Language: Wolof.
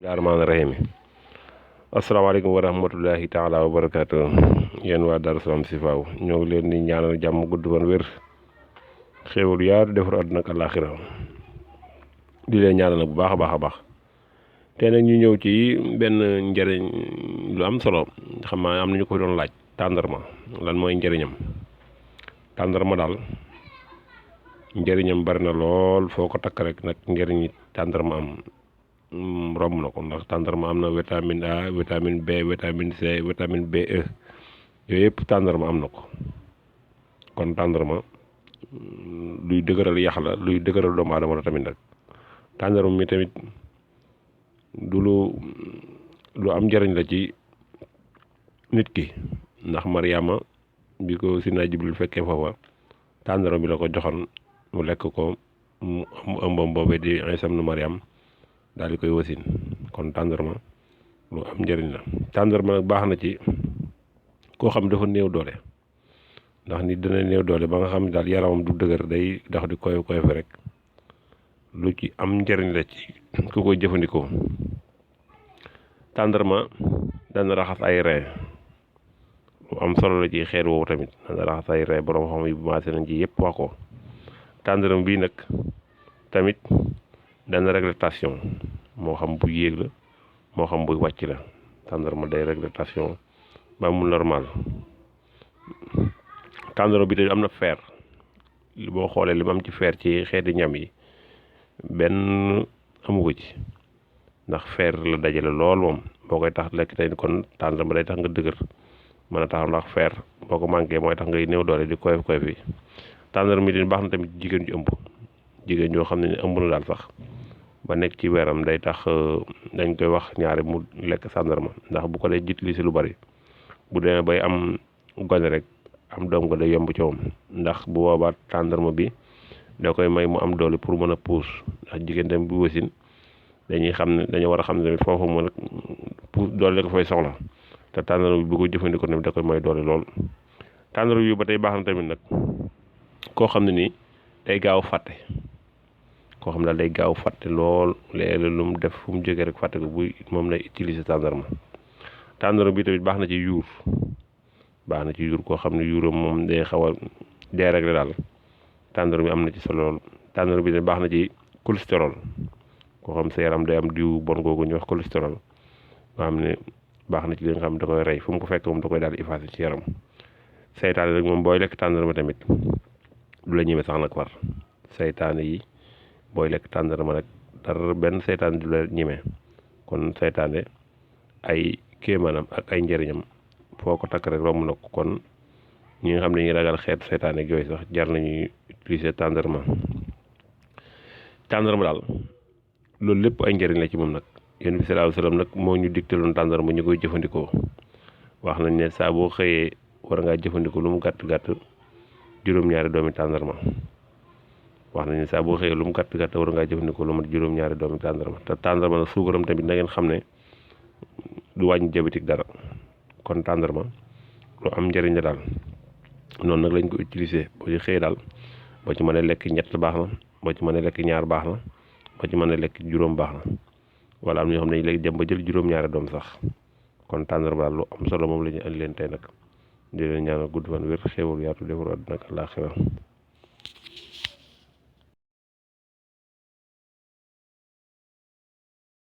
rahmaani rahim asalaamaaleykum wa rahmatullahi taala wa barakaatu yéen waa Darou Salam Sifaaw ñoo ngi leen di ñaanal jàmm gudd fan wér xéewal yaatu defar àdduna ak àllaaxira di leen ñaanal nag bu baax a baax a baax te nag ñu ñëw ci benn njëriñ lu am solo xam naa am na ñu ko fi doon laaj tàndarma lan mooy njëriñam. Tàndarma daal njëriñam bari na lool foo ko takk rek nag njëriñi tàndarma am romb na ko ndax tàndarma am na vitamine A vitamine B vitamine C vitamine BE yooyu yëpp tàndarma am na ko kon tàndarma luy dëgëral yax la luy dëgëral doomu aadama la tamit nag tàndarma mi tamit du lu am njëriñ la ci nit ki ndax Mariama bi ko Sidna Jibril fekkee foofa tàndarma bi la ko joxoon mu lekk ko mu ëmbam boobee di Iisa ibnu Mariam daal di koy wasin kon tàndarma lu am njëriñ la. tàndarma nag baax na ci koo xam dafa néew doole ndax nit dana néew doole ba nga xam ne daal yaramam du dëgër day dox di koy fi rek lu ci am njëriñ la ci ku koy jëfandikoo. tàndarma dana raxas ay rein lu am solo la ci xeet woowu tamit dana raxas ay rein borom xam yi bu maase nañ ci yëpp wax ko. tàndarma bii nag tamit dana régler tension moo xam bu yéeg la moo xam buy wàcc la tàndarma day régler tension ba mu normal. tàndarma bi tamit am na fer boo xoolee li mu am ci fer ci xeeti ñam yi benn amu ko ci ndax fer la dajale lool moom boo koy tax lekk tey kon tàndarma day tax nga dëgër mën a taxaw ndax fer boo ko manqué mooy tax ngay néew doole di koy fi. tàndarma mi baax na tamit jigéen ju ëmb jigéen ñoo xam ne ëmb na daal sax ba nekk ci weeram day tax dañ koy wax ñaari mu lekk tàndarma ndax bu ko dee utiliser lu bari bu demee bay am gone rek am doom ko day yomb ci moom ndax bu boobaa tàndarma bi da koy may mu am doole pour mën a puus ndax jigéen tamit bu wasin dañuy xam ne dañu war a xam ne tamit foofu mën a puus doole la ko fay soxla te tàndarma bi bu ko jëfandikoo tamit da koy may doole lool. tàndarma bi ba tey baax na tamit nag koo xam ne nii day gaaw fàtte koo xam ne daal day gaaw fàtte lool léeg-léeg lu mu def fu mu jógee rek fàtte ko buy moom lay utiliser tàndarma. tàndarma bi tamit baax na ci yuur koo xam ne yuuram moom day xaw a déréglé daal tàndarma bi am na ci solo lool. tàndarma bi tamit baax na ci cholestérol koo xam sa yaram day am diw bon googu ñuy wax cholestérol nga xam ne baax na ci li nga xam da koy rey fu mu ko fekk moom da koy daal di effacé ci yaram. seytaane rek moom booy lekk tàndarma tamit du la ñeme sax nag war seytaane yi booy lekk tàndarma nag dara benn seytaane du la ñeme kon seytaane ay kéemaanam ak ay njëriñam foo ko takk rek romb na ko kon ñi nga xam ne ñu ragal xeetu seytaane ak yooyu sax jar nañuy utiliser tàndarma daal loolu lépp ay njëriñ la ci moom nag. Yonent bi sallallahu alayhi wasallam nag moo ñu digtaloon tàndarma ñu koy jëfandikoo wax nañ ne saa boo xëyee war ngaa jëfandikoo lu mu gàtt juróom-ñaari doomi tàndarma wax nañ ne saa boo xëyee lu mu gàtt war ngaa jëfandikoo lu mat juróom-ñaari doomi tàndarma te tàndarma nag suukaram tamit na ngeen xam ne du wàññi diabétique dara kon tàndarma lu am njëriñ la daal noonu nag lañ ko utiliser boo ci xëyee daal boo ci mënee lekk ñett baax na boo ci mënee lekk ñaar baax na boo ci mënee lekk juróom baax na wala am na ñoo xam ne léegi dem ba jël juróom-ñaari doom sax kon tàndarma daal lu am solo moom la ñu andi leen tey nag di leen ñaanal gudd fan wér xéewal yaatu defar àdduna ak àllaaxira